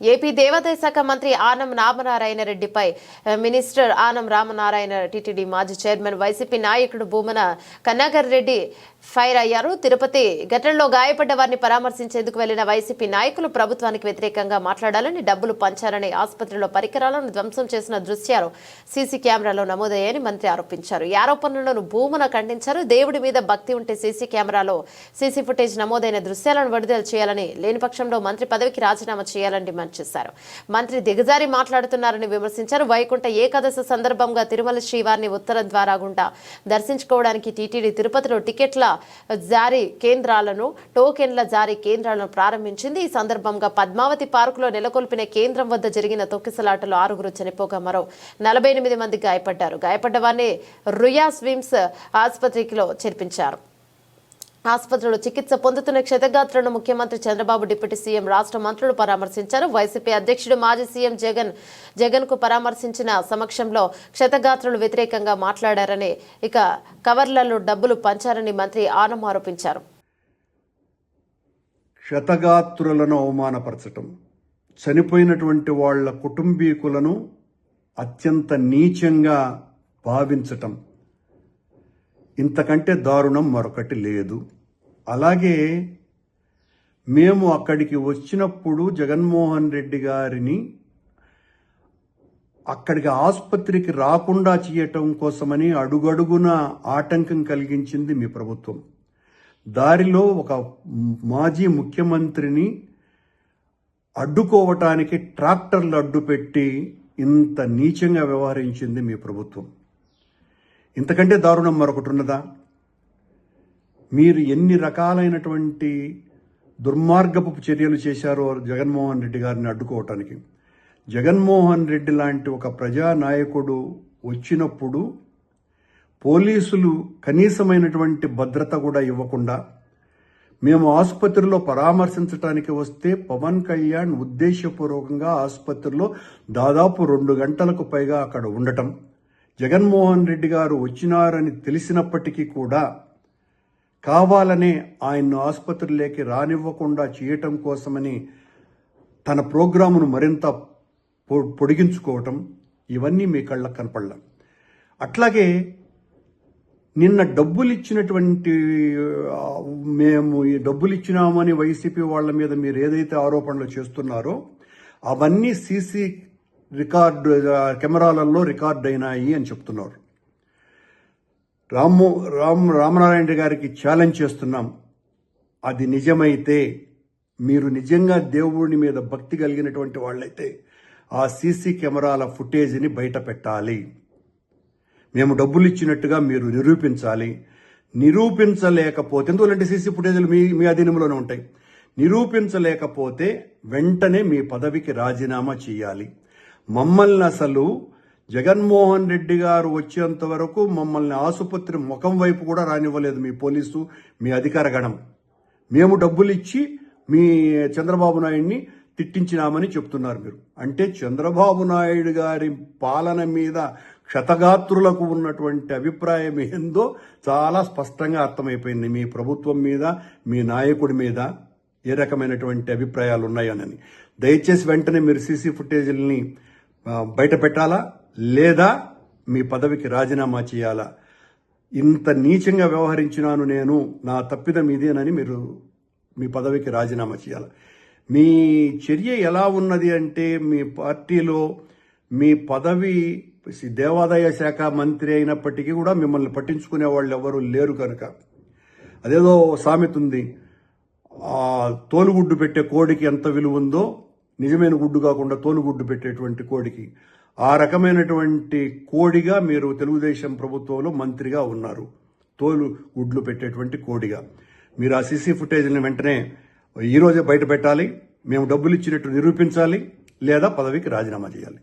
AP దేవాదాయ శాఖ మంత్రి ఆనం రామనారాయణ రెడ్డిపై మినిస్టర్ ఆనం రామనారాయణ టీటీడీ మాజీ చైర్మన్ వైసీపీ నాయకుడు భూమన కన్నాగర్ రెడ్డి ఫైర్ అయ్యారు. తిరుపతి ఘటనలో గాయపడ్డ వారిని పరామర్శించేందుకు వెళ్లిన వైసీపీ నాయకులు ప్రభుత్వానికి వ్యతిరేకంగా మాట్లాడాలని, డబ్బులు పంచాలని, ఆసుపత్రిలో పరికరాలను ధ్వంసం చేసిన దృశ్యాలు సీసీ కెమెరాలో నమోదయ్యాయని మంత్రి ఆరోపించారు. ఈ ఆరోపణలను భూమన ఖండించారు. దేవుడి మీద భక్తి ఉంటే సీసీ కెమెరాలో సీసీ ఫుటేజ్ నమోదైన దృశ్యాలను విడుదల చేయాలని, లేని పక్షంలో మంత్రి పదవికి రాజీనామా చేయాలని డిమాండ్ చేశారు. మంత్రి దిగజారి మాట్లాడుతున్నారని విమర్శించారు. వైకుంఠ ఏకాదశి సందర్భంగా తిరుమల శ్రీవారిని ఉత్తర ద్వార గుండా దర్శించుకోవడానికి టీటీడీ తిరుపతిలో టికెట్ల జారీ కేంద్రాలను, టోకెన్ల జారీ కేంద్రాలను ప్రారంభించింది. ఈ సందర్భంగా పద్మావతి పార్కులో నెలకొల్పిన కేంద్రం వద్ద జరిగిన తొక్కిసలాటలో 6 చనిపోగా మరో 48 మంది గాయపడ్డారు. గాయపడ్డ వారిని రుయా స్విమ్స్ ఆసుపత్రిలో చేర్పించారు. ఆసుపత్రిలో చికిత్స పొందుతున్న క్షతగాత్రులను ముఖ్యమంత్రి చంద్రబాబు, డిప్యూటీ సీఎం, రాష్ట్ర మంత్రులు పరామర్శించారు. వైసీపీ అధ్యక్షుడు మాజీ సీఎం జగన్ కు పరామర్శించిన సమక్షంలో క్షతగాత్రులు వ్యతిరేకంగా మాట్లాడారని, ఇక కవర్లలో డబ్బులు పంచారని మంత్రి ఆనం ఆరోపించారు. క్షతగాత్రులను అవమానపరచటం, చనిపోయినటువంటి వాళ్ల కుటుంబీకులను అత్యంత నీచంగా భావించటం, ఇంతకంటే దారుణం మరొకటి లేదు. అలాగే మేము అక్కడికి వచ్చినప్పుడు జగన్మోహన్ రెడ్డి గారిని అక్కడికి ఆసుపత్రికి రాకుండా చేయటం కోసమని అడుగడుగున ఆటంకం కలిగించింది మీ ప్రభుత్వం. దారిలో ఒక మాజీ ముఖ్యమంత్రిని అడ్డుకోవటానికి ట్రాక్టర్లు అడ్డుపెట్టి ఇంత నీచంగా వ్యవహరించింది మీ ప్రభుత్వం. ఇంతకంటే దారుణం మరొకటి ఉన్నదా? మీరు ఎన్ని రకాలైనటువంటి దుర్మార్గపు చర్యలు చేశారో జగన్మోహన్ రెడ్డి గారిని అడ్డుకోవటానికి. జగన్మోహన్ రెడ్డి లాంటి ఒక ప్రజానాయకుడు వచ్చినప్పుడు పోలీసులు కనీసమైనటువంటి భద్రత కూడా ఇవ్వకుండా, మేము ఆసుపత్రిలో పరామర్శించడానికి వస్తే పవన్ కళ్యాణ్ ఉద్దేశపూర్వకంగా ఆసుపత్రిలో దాదాపు 2 గంటలకు పైగా అక్కడ ఉండటం, జగన్మోహన్ రెడ్డి గారు వచ్చినారని తెలిసినప్పటికీ కూడా కావాలనే ఆయన్ను ఆసుపత్రిలోకి రానివ్వకుండా చేయటం కోసమని తన ప్రోగ్రామును మరింత పొడిగించుకోవటం, ఇవన్నీ మీ కళ్ళకు కనపడలా. అట్లాగే నిన్న డబ్బులు ఇచ్చినటువంటి, మేము ఈ డబ్బులు ఇచ్చినామని వైసీపీ వాళ్ళ మీద మీరు ఏదైతే ఆరోపణలు చేస్తున్నారో అవన్నీ సీసీ కెమెరాలలో రికార్డ్ అయినాయి అని చెప్తున్నారు. రామనారాయణ గారికి ఛాలెంజ్ చేస్తున్నాం. అది నిజమైతే, మీరు నిజంగా దేవుడి మీద భక్తి కలిగినటువంటి వాళ్ళైతే ఆ సీసీ కెమెరాల ఫుటేజ్ని బయట పెట్టాలి. మేము డబ్బులు ఇచ్చినట్టుగా మీరు నిరూపించాలి. నిరూపించలేకపోతే, ఎందుకంటే సీసీ ఫుటేజ్లు మీ అధీనంలోనే ఉంటాయి. నిరూపించలేకపోతే వెంటనే మీ పదవికి రాజీనామా చేయాలి. మమ్మల్ని అసలు జగన్మోహన్ రెడ్డి గారు వచ్చేంత వరకు మమ్మల్ని ఆసుపత్రి ముఖం వైపు కూడా రానివ్వలేదు మీ పోలీసు, మీ అధికార గణం. మేము డబ్బులు ఇచ్చి మీ చంద్రబాబు నాయుడిని తిట్టించినామని చెప్తున్నారు మీరు. అంటే చంద్రబాబు నాయుడు గారి పాలన మీద క్షతగాత్రులకు ఉన్నటువంటి అభిప్రాయం ఏందో చాలా స్పష్టంగా అర్థమైపోయింది. మీ ప్రభుత్వం మీద, మీ నాయకుడి మీద ఏ రకమైనటువంటి అభిప్రాయాలు ఉన్నాయని. దయచేసి వెంటనే మీరు సీసీ ఫుటేజీలని బయట పెట్టాలా, లేదా మీ పదవికి రాజీనామా చేయాలా. ఇంత నీచంగా వ్యవహరించినాను నేను, నా తప్పిదం ఇదేనని మీరు మీ పదవికి రాజీనామా చేయాలి. మీ చర్య ఎలా ఉన్నది అంటే, మీ పార్టీలో మీ పదవి దేవాదాయ శాఖ మంత్రి అయినప్పటికీ కూడా మిమ్మల్ని పట్టించుకునే వాళ్ళు ఎవరు లేరు కనుక, అదేదో సామెత ఉంది, తోలుగుడ్డు పెట్టే కోడికి ఎంత విలువ ఉందో నిజమైన గుడ్డు కాకుండా తోలుగుడ్డు పెట్టేటువంటి కోడికి, ఆ రకమైనటువంటి కోడిగా మీరు తెలుగుదేశం ప్రభుత్వంలో మంత్రిగా ఉన్నారు. తోలు గుడ్లు పెట్టేటువంటి కోడిగా మీరు ఆ సీసీ ఫుటేజ్ని వెంటనే ఈరోజే బయట పెట్టాలి. మేము డబ్బులు ఇచ్చినట్టు నిరూపించాలి, లేదా పదవికి రాజీనామా చేయాలి.